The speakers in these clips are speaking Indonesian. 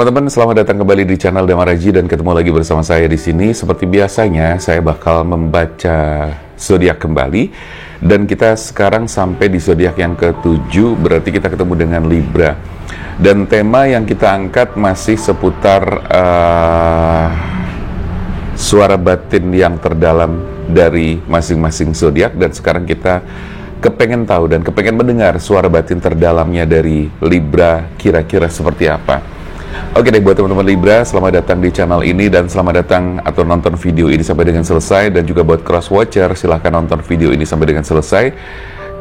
teman-teman, selamat datang kembali di channel Damaraji dan ketemu lagi bersama saya di sini. Seperti biasanya, saya bakal membaca zodiak kembali dan kita sekarang sampai di zodiak yang ke-7, berarti kita ketemu dengan Libra. Dan tema yang kita angkat masih seputar suara batin yang terdalam dari masing-masing zodiak, dan sekarang kita kepengen tahu dan kepengen mendengar suara batin terdalamnya dari Libra kira-kira seperti apa. Oke deh, buat teman-teman Libra, selamat datang di channel ini dan selamat datang atau nonton video ini sampai dengan selesai. Dan juga buat cross watcher, silahkan nonton video ini sampai dengan selesai,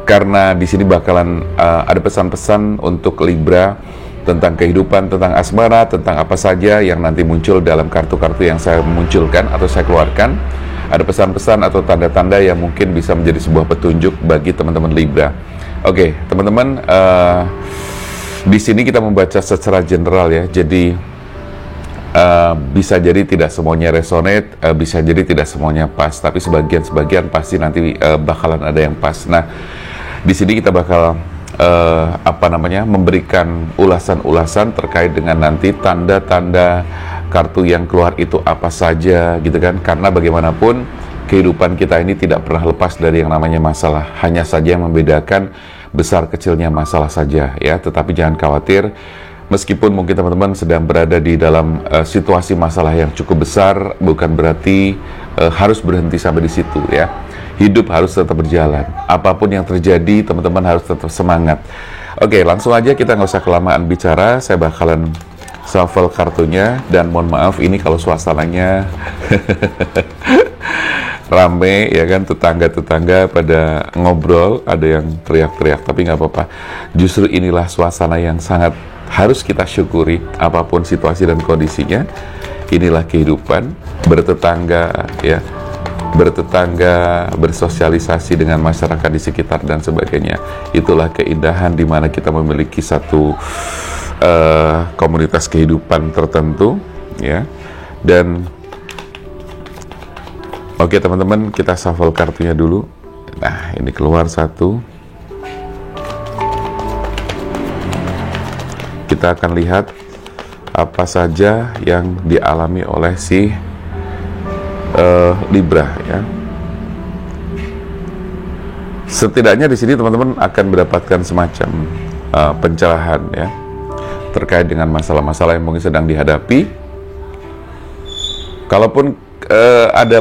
karena di sini bakalan ada pesan-pesan untuk Libra tentang kehidupan, tentang asmara, tentang apa saja yang nanti muncul dalam kartu-kartu yang saya munculkan atau saya keluarkan. Ada pesan-pesan atau tanda-tanda yang mungkin bisa menjadi sebuah petunjuk bagi teman-teman Libra. Oke, teman-teman, di sini kita membaca secara general ya, jadi bisa jadi tidak semuanya resonate, bisa jadi tidak semuanya pas, tapi sebagian pasti nanti bakalan ada yang pas. Nah, di sini kita bakal memberikan ulasan-ulasan terkait dengan nanti tanda-tanda kartu yang keluar itu apa saja gitu kan, karena bagaimanapun kehidupan kita ini tidak pernah lepas dari yang namanya masalah. Hanya saja yang membedakan besar kecilnya masalah saja ya, tetapi jangan khawatir, meskipun mungkin teman-teman sedang berada di dalam situasi masalah yang cukup besar, bukan berarti harus berhenti sampai di situ ya. Hidup harus tetap berjalan, apapun yang terjadi teman-teman harus tetap semangat. Oke, langsung aja, kita nggak usah kelamaan bicara, saya bakalan shuffle kartunya, dan mohon maaf ini kalau suasananya rame ya kan, tetangga-tetangga pada ngobrol, ada yang teriak-teriak, tapi nggak apa-apa. Justru inilah suasana yang sangat harus kita syukuri apapun situasi dan kondisinya. Inilah kehidupan, bertetangga ya, bertetangga, bersosialisasi dengan masyarakat di sekitar dan sebagainya. Itulah keindahan di mana kita memiliki satu komunitas kehidupan tertentu ya. Dan oke teman-teman, kita shuffle kartunya dulu. Nah, ini keluar satu. Kita akan lihat apa saja yang dialami oleh si Libra ya. Setidaknya di sini teman-teman akan mendapatkan semacam pencerahan ya, terkait dengan masalah-masalah yang mungkin sedang dihadapi. Kalaupun ada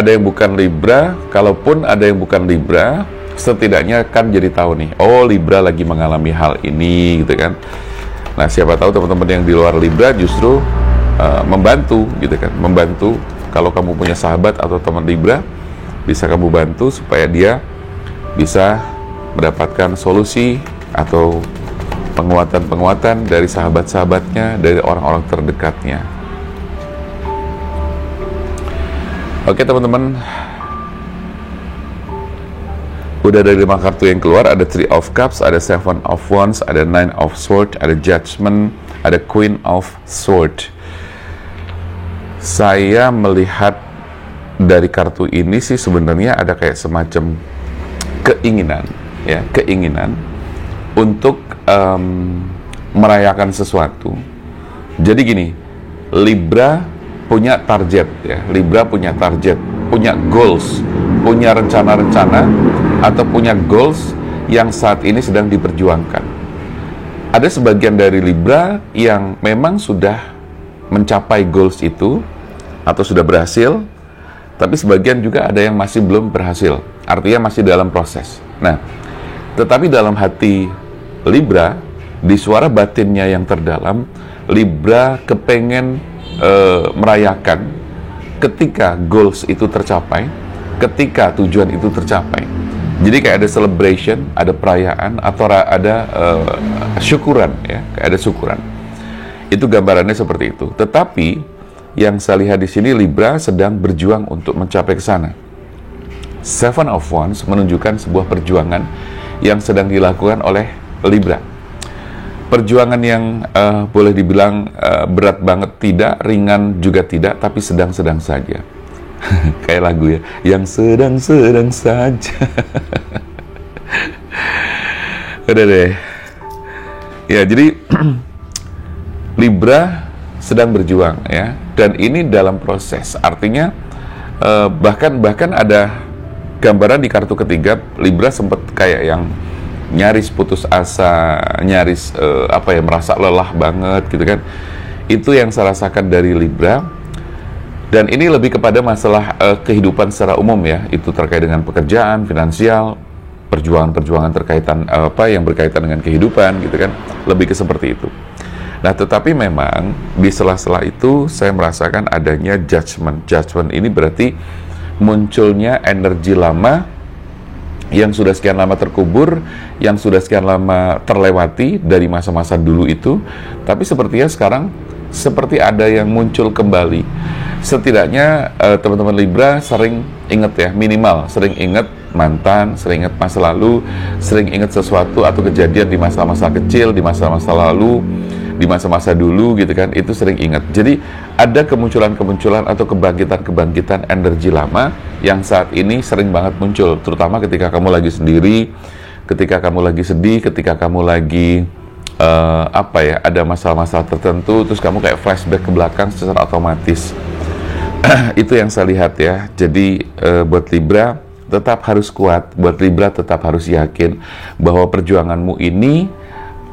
yang bukan Libra, kalaupun ada yang bukan Libra, setidaknya kan jadi tahu nih, oh Libra lagi mengalami hal ini gitu kan. Nah, siapa tahu teman-teman yang di luar Libra justru membantu gitu kan, membantu. Kalau kamu punya sahabat atau teman Libra, bisa kamu bantu supaya dia bisa mendapatkan solusi atau penguatan-penguatan dari sahabat-sahabatnya, dari orang-orang terdekatnya. Oke teman-teman, udah ada 5 kartu yang keluar. Ada Three of Cups, ada Seven of Wands, ada Nine of Swords, ada Judgment, ada Queen of Swords. Saya melihat dari kartu ini sih sebenarnya ada kayak semacam keinginan ya, keinginan untuk merayakan sesuatu. Jadi gini, Libra punya target ya, Libra punya target, punya goals, punya rencana-rencana atau punya goals yang saat ini sedang diperjuangkan. Ada sebagian dari Libra yang memang sudah mencapai goals itu atau sudah berhasil, tapi sebagian juga ada yang masih belum berhasil, artinya masih dalam proses. Nah, tetapi dalam hati Libra, di suara batinnya yang terdalam, Libra kepengen merayakan ketika goals itu tercapai, ketika tujuan itu tercapai. Jadi kayak ada celebration, ada perayaan, atau ada syukuran ya, kayak ada syukuran. Itu gambarannya seperti itu. Tetapi yang saya lihat di sini, Libra sedang berjuang untuk mencapai ke sana. Seven of Wands menunjukkan sebuah perjuangan yang sedang dilakukan oleh Libra. Perjuangan yang boleh dibilang berat banget tidak, ringan juga tidak, tapi sedang-sedang saja. Kayak lagu ya, yang sedang-sedang saja. Udah deh. Ya, jadi Libra sedang berjuang ya, dan ini dalam proses. Artinya bahkan ada gambaran di kartu ketiga, Libra sempat kayak yang nyaris putus asa, nyaris merasa lelah banget gitu kan. Itu yang saya rasakan dari Libra. Dan ini lebih kepada masalah kehidupan secara umum ya, itu terkait dengan pekerjaan, finansial, perjuangan-perjuangan yang berkaitan dengan kehidupan gitu kan, lebih ke seperti itu. Nah, tetapi memang di sela-sela itu saya merasakan adanya judgment. Judgment ini berarti munculnya energi lama yang sudah sekian lama terkubur, yang sudah sekian lama terlewati dari masa-masa dulu itu, tapi sepertinya sekarang seperti ada yang muncul kembali. Setidaknya teman-teman Libra sering ingat ya, minimal sering ingat mantan, sering ingat masa lalu, sering ingat sesuatu atau kejadian di masa-masa kecil, di masa-masa lalu, di masa-masa dulu gitu kan, itu sering ingat. Jadi ada kemunculan-kemunculan atau kebangkitan-kebangkitan energi lama yang saat ini sering banget muncul, terutama ketika kamu lagi sendiri, ketika kamu lagi sedih, ketika kamu lagi ada masalah-masalah tertentu, terus kamu kayak flashback ke belakang secara otomatis. Itu yang saya lihat ya. Jadi buat Libra tetap harus kuat, buat Libra tetap harus yakin bahwa perjuanganmu ini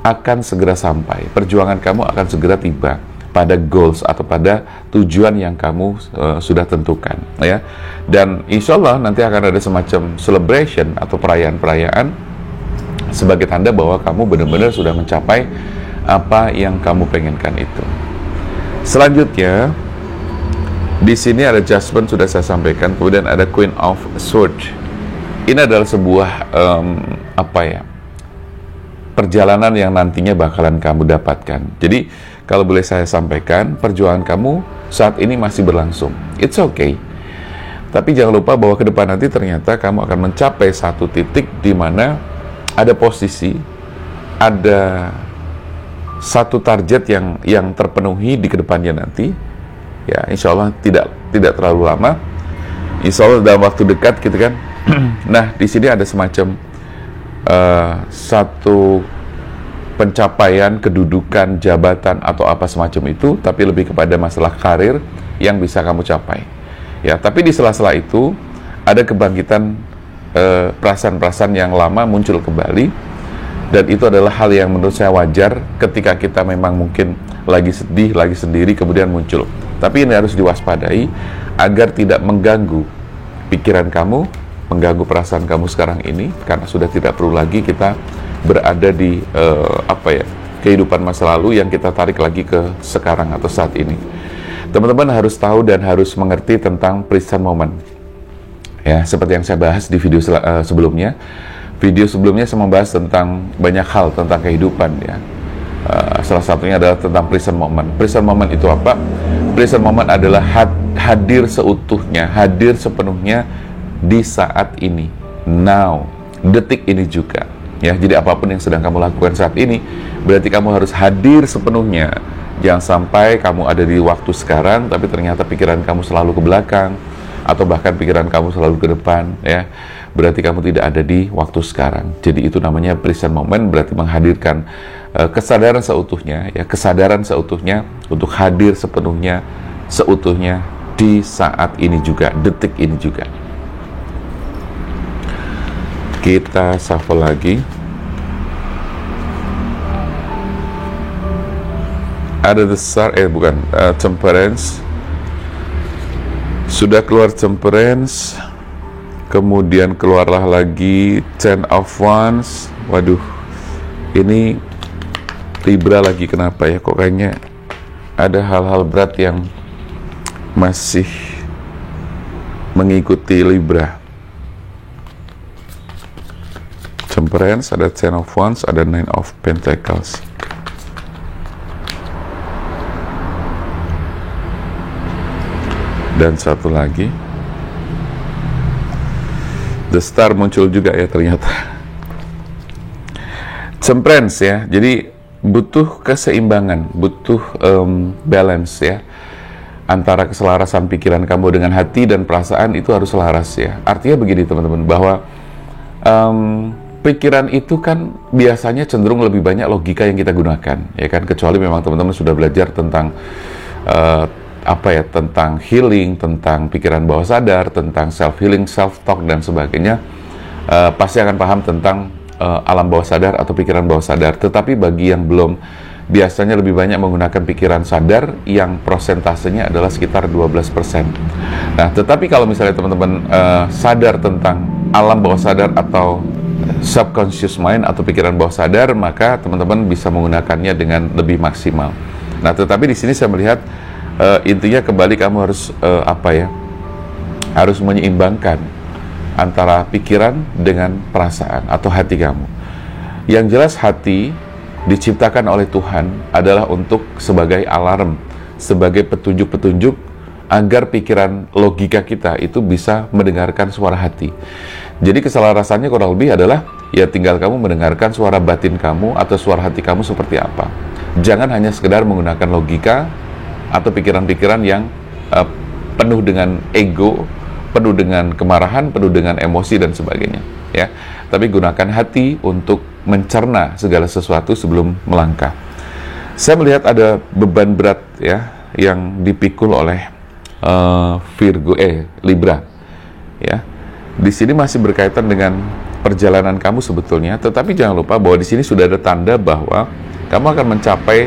akan segera sampai. Perjuangan kamu akan segera tiba pada goals atau pada tujuan yang kamu sudah tentukan ya. Dan insya Allah nanti akan ada semacam celebration atau perayaan-perayaan sebagai tanda bahwa kamu benar-benar sudah mencapai apa yang kamu pengenkan itu. Selanjutnya di sini ada Judgment, sudah saya sampaikan. Kemudian ada Queen of Swords. Ini adalah sebuah perjalanan yang nantinya bakalan kamu dapatkan. Jadi kalau boleh saya sampaikan, perjuangan kamu saat ini masih berlangsung. It's okay. Tapi jangan lupa bahwa ke depan nanti ternyata kamu akan mencapai satu titik di mana ada posisi, ada satu target yang terpenuhi di kedepannya nanti. Ya, insya Allah tidak terlalu lama. Insya Allah dalam waktu dekat gitu kan. Nah, di sini ada semacam satu pencapaian, kedudukan, jabatan atau apa semacam itu, tapi lebih kepada masalah karir yang bisa kamu capai. Ya, tapi di sela-sela itu ada kebangkitan perasaan-perasaan yang lama muncul kembali, dan itu adalah hal yang menurut saya wajar ketika kita memang mungkin lagi sedih, lagi sendiri, kemudian muncul. Tapi ini harus diwaspadai agar tidak mengganggu pikiran kamu, mengganggu perasaan kamu sekarang ini, karena sudah tidak perlu lagi kita berada di kehidupan masa lalu yang kita tarik lagi ke sekarang atau saat ini. Teman-teman harus tahu dan harus mengerti tentang present moment. Ya, seperti yang saya bahas di video sebelumnya. Video sebelumnya saya membahas tentang banyak hal tentang kehidupan ya. Salah satunya adalah tentang present moment. Present moment itu apa? Present moment adalah hadir seutuhnya, hadir sepenuhnya di saat ini, now, detik ini juga. Ya, jadi apapun yang sedang kamu lakukan saat ini, berarti kamu harus hadir sepenuhnya. Jangan sampai kamu ada di waktu sekarang, tapi ternyata pikiran kamu selalu ke belakang, atau bahkan pikiran kamu selalu ke depan, ya. Berarti kamu tidak ada di waktu sekarang. Jadi itu namanya present moment, berarti menghadirkan kesadaran seutuhnya, ya, kesadaran seutuhnya untuk hadir sepenuhnya, seutuhnya di saat ini juga, detik ini juga. Kita shuffle lagi. Ada the Star, Temperance. Sudah keluar Temperance, kemudian keluarlah lagi Ten of Wands. Waduh, ini Libra lagi, kenapa ya, kok kayaknya ada hal-hal berat yang masih mengikuti Libra. Temperance, ada Ten of Wands, ada Nine of Pentacles. Dan satu lagi The Star muncul juga ya ternyata. Temperance ya, jadi butuh keseimbangan, butuh balance ya, antara keselarasan pikiran kamu dengan hati dan perasaan itu harus selaras ya. Artinya begini teman-teman, bahwa pikiran itu kan biasanya cenderung lebih banyak logika yang kita gunakan ya kan, kecuali memang teman-teman sudah belajar tentang tentang healing, tentang pikiran bawah sadar, tentang self healing, self talk dan sebagainya, pasti akan paham tentang alam bawah sadar atau pikiran bawah sadar. Tetapi bagi yang belum, biasanya lebih banyak menggunakan pikiran sadar yang prosentasenya adalah sekitar 12%. Nah, tetapi kalau misalnya teman-teman sadar tentang alam bawah sadar atau subconscious mind atau pikiran bawah sadar, maka teman-teman bisa menggunakannya dengan lebih maksimal. Nah, tetapi di sini saya melihat intinya kembali kamu harus harus menyeimbangkan antara pikiran dengan perasaan atau hati kamu. Yang jelas hati diciptakan oleh Tuhan adalah untuk sebagai alarm, sebagai petunjuk-petunjuk agar pikiran logika kita itu bisa mendengarkan suara hati. Jadi keselarasannya kurang lebih adalah ya tinggal kamu mendengarkan suara batin kamu atau suara hati kamu seperti apa. Jangan hanya sekedar menggunakan logika atau pikiran-pikiran yang penuh dengan ego, penuh dengan kemarahan, penuh dengan emosi dan sebagainya, ya. Tapi gunakan hati untuk mencerna segala sesuatu sebelum melangkah. Saya melihat ada beban berat ya yang dipikul oleh Libra, ya. Di sini masih berkaitan dengan perjalanan kamu sebetulnya, tetapi jangan lupa bahwa di sini sudah ada tanda bahwa kamu akan mencapai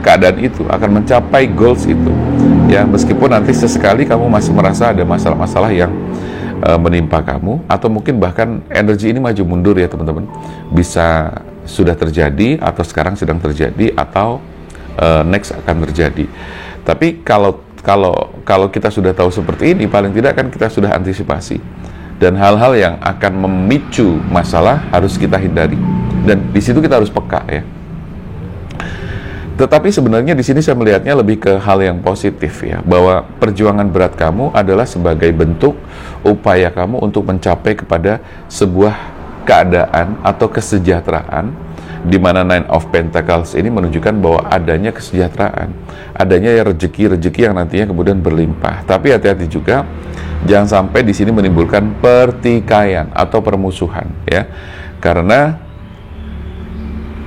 keadaan itu, akan mencapai goals itu. Ya, meskipun nanti sesekali kamu masih merasa ada masalah-masalah yang menimpa kamu, atau mungkin bahkan energi ini maju mundur ya teman-teman. Bisa sudah terjadi, atau sekarang sedang terjadi, atau next akan terjadi. Tapi kalau kita sudah tahu seperti ini, paling tidak kan kita sudah antisipasi. Dan hal-hal yang akan memicu masalah harus kita hindari. Dan di situ kita harus peka ya. Tetapi sebenarnya di sini saya melihatnya lebih ke hal yang positif ya, bahwa perjuangan berat kamu adalah sebagai bentuk upaya kamu untuk mencapai kepada sebuah keadaan atau kesejahteraan, di mana Nine of Pentacles ini menunjukkan bahwa adanya kesejahteraan, adanya rezeki yang nantinya kemudian berlimpah. Tapi hati-hati juga, jangan sampai di sini menimbulkan pertikaian atau permusuhan ya, karena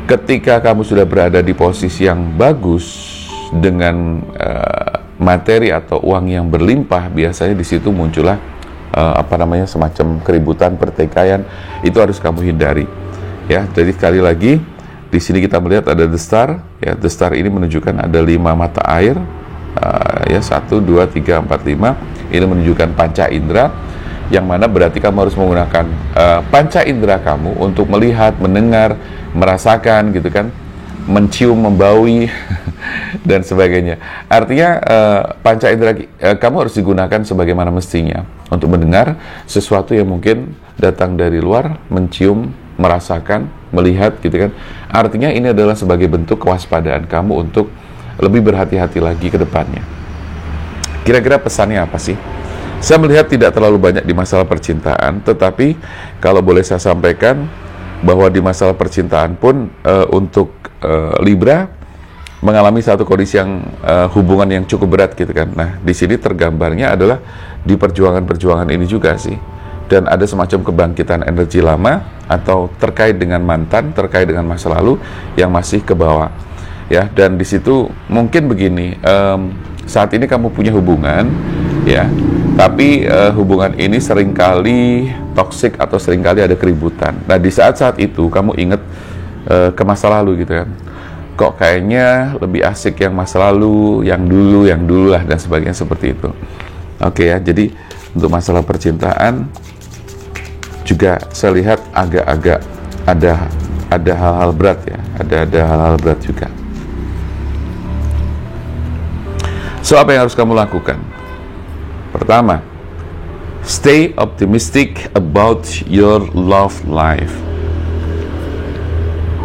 ketika kamu sudah berada di posisi yang bagus dengan materi atau uang yang berlimpah, biasanya di situ muncullah semacam keributan, pertikaian. Itu harus kamu hindari. Ya, jadi sekali lagi di sini kita melihat ada the star. Ya, the star ini menunjukkan ada 5 mata air. 1, 2, 3, 4, 5. Ini menunjukkan panca indera, yang mana berarti kamu harus menggunakan panca indera kamu untuk melihat, mendengar, merasakan gitu kan, mencium, membaui dan sebagainya. Artinya panca indera kamu harus digunakan sebagaimana mestinya untuk mendengar sesuatu yang mungkin datang dari luar, mencium, merasakan, melihat gitu kan. Artinya ini adalah sebagai bentuk kewaspadaan kamu untuk lebih berhati-hati lagi ke depannya. Kira-kira pesannya apa sih? Saya melihat tidak terlalu banyak di masalah percintaan, tetapi kalau boleh saya sampaikan bahwa di masalah percintaan pun untuk Libra mengalami satu kondisi yang hubungan yang cukup berat gitu kan. Nah, di sini tergambarnya adalah di perjuangan-perjuangan ini juga sih. Dan ada semacam kebangkitan energi lama atau terkait dengan mantan, terkait dengan masa lalu yang masih ke bawah. Ya, dan di situ mungkin begini, saat ini kamu punya hubungan ya, tapi hubungan ini seringkali toksik atau seringkali ada keributan. Nah, di saat-saat itu kamu ingat ke masa lalu gitu kan, kok kayaknya lebih asik yang masa lalu, yang dulu lah dan sebagainya seperti itu. Oke ya, jadi untuk masalah percintaan juga saya lihat agak-agak ada hal-hal berat ya, ada hal-hal berat juga. So, apa yang harus kamu lakukan? Pertama, stay optimistic about your love life.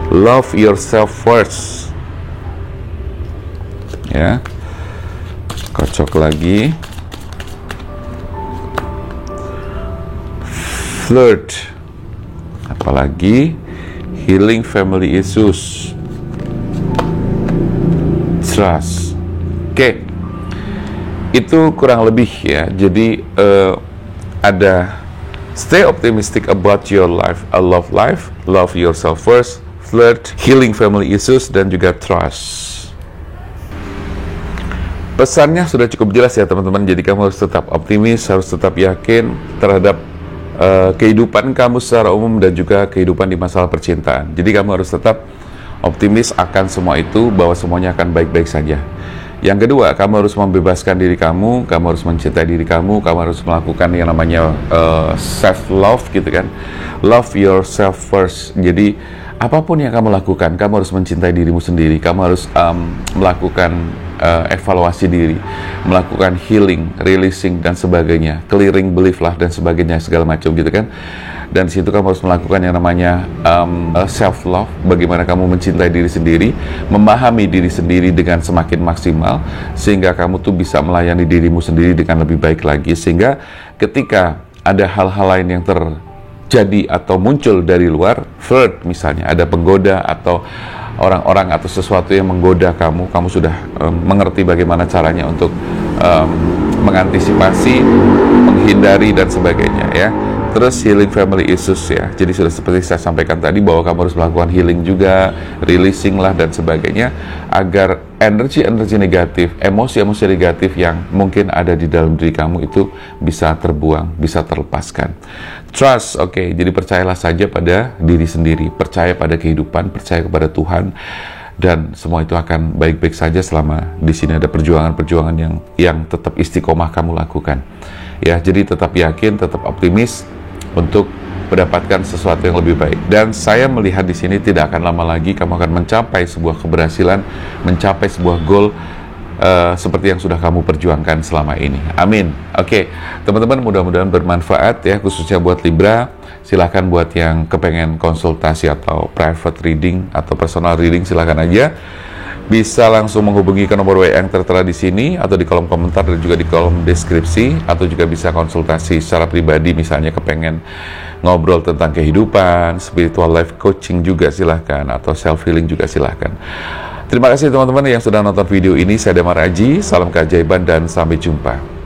Love yourself first. Ya. Kocok lagi. Flirt. Apalagi healing family issues. Trust. Oke. Itu kurang lebih ya. Jadi ada stay optimistic about your life, a love life, love yourself first, flirt, healing family issues, dan juga trust. Pesannya sudah cukup jelas ya teman-teman. Jadi kamu harus tetap optimis, harus tetap yakin terhadap kehidupan kamu secara umum dan juga kehidupan di masalah percintaan. Jadi kamu harus tetap optimis akan semua itu, bahwa semuanya akan baik-baik saja. Yang kedua, kamu harus membebaskan diri kamu harus mencintai diri kamu harus melakukan yang namanya self-love gitu kan. Love yourself first. Jadi apapun yang kamu lakukan, kamu harus mencintai dirimu sendiri. Kamu harus melakukan evaluasi diri, melakukan healing, releasing dan sebagainya, clearing belief lah dan sebagainya, segala macam gitu kan. Dan di situ kamu harus melakukan yang namanya self love, bagaimana kamu mencintai diri sendiri, memahami diri sendiri dengan semakin maksimal, sehingga kamu tuh bisa melayani dirimu sendiri dengan lebih baik lagi, sehingga ketika ada hal-hal lain yang terjadi atau muncul dari luar, flirt misalnya, ada penggoda atau orang-orang atau sesuatu yang menggoda kamu sudah mengerti bagaimana caranya untuk mengantisipasi, menghindari dan sebagainya ya. Terus healing family issues ya. Jadi sudah seperti saya sampaikan tadi, bahwa kamu harus melakukan healing juga, releasing lah dan sebagainya, agar energi-energi negatif, emosi-emosi negatif yang mungkin ada di dalam diri kamu itu bisa terbuang, bisa terlepaskan. Trust, oke. Jadi percayalah saja pada diri sendiri, percaya pada kehidupan, percaya kepada Tuhan, dan semua itu akan baik-baik saja selama di sini ada perjuangan-perjuangan yang tetap istiqomah kamu lakukan. Ya, jadi tetap yakin, tetap optimis untuk mendapatkan sesuatu yang lebih baik. Dan saya melihat di sini tidak akan lama lagi kamu akan mencapai sebuah keberhasilan, mencapai sebuah goal seperti yang sudah kamu perjuangkan selama ini. Amin. Oke, teman-teman, mudah-mudahan bermanfaat ya, khususnya buat Libra. Silahkan buat yang kepengen konsultasi atau private reading atau personal reading, silahkan aja. Bisa langsung menghubungi ke nomor WA yang tertera di sini atau di kolom komentar dan juga di kolom deskripsi, atau juga bisa konsultasi secara pribadi, misalnya kepengen ngobrol tentang kehidupan, spiritual life coaching juga silahkan, atau self healing juga silahkan. Terima kasih teman-teman yang sudah nonton video ini. Saya Damar Aji, salam keajaiban dan sampai jumpa.